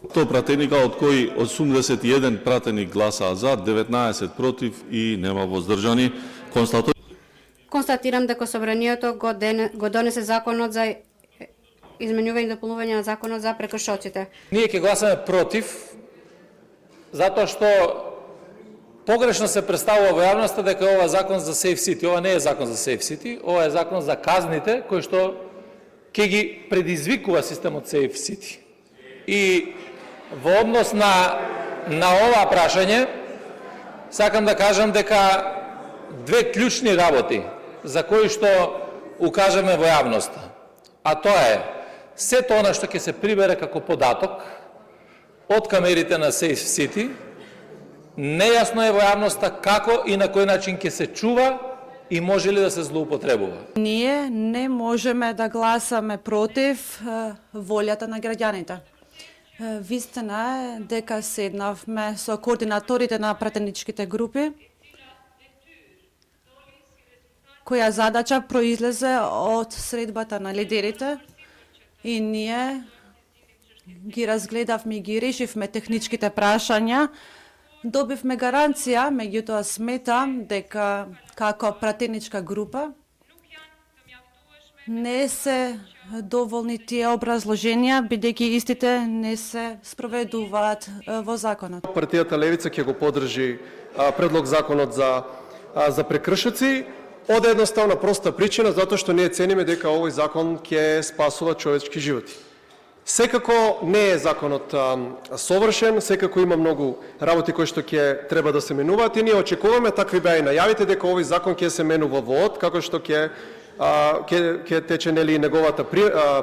100 пратеника, од кои 81 пратеник гласаа за, 19 против и нема воздржани. Констатирам дека собранието го донесе законот за изменување и дополнување на законот за прекршоците. Ние ќе гласаме против, затоа што погрешно се представува во јавноста дека ова е закон за Safe City. Ова не е закон за Safe City, ова е закон за казните кои што ќе ги предизвикува системот Safe City. И во однос на ова прашање, сакам да кажам дека две клучни работи за кои што укажеме во јавноста, а тоа е сето она што ќе се прибере како податок од камерите на Safe City, нејасно е во јавноста како и на кој начин ќе се чува и може ли да се злоупотребува. Ние не можеме да гласаме против волјата на граѓаните. Вистина е дека седнавме со координаторите на пратеничките групи, која задача произлезе од средбата на лидерите и ние ги разгледавме и ги решивме техничките прашања. Добивме гаранција, меѓутоа сметам дека како пратеничка група не се доволни тие образложенија, бидејќи истите не се спроведуваат во законот. Партијата Левица ќе го поддржи предлог законот за прекршоци, од едноставна проста причина, затоа што ние цениме дека овој закон ќе спасува човечки животи. Секако не е законот совршен, секако има многу работи кои што ќе треба да се менуваат и ние очекуваме, такви беа и најавите, дека овој закон ќе се менува во од, како што ќе тече нели неговата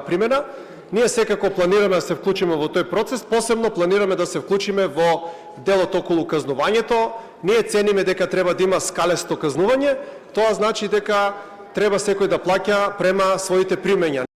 примена. Ние секако планираме да се вклучиме во тој процес, посебно планираме да се вклучиме во делот околу казнувањето. Ние цениме дека треба да има скалесто казнување, тоа значи дека треба секој да плаќа према своите примења.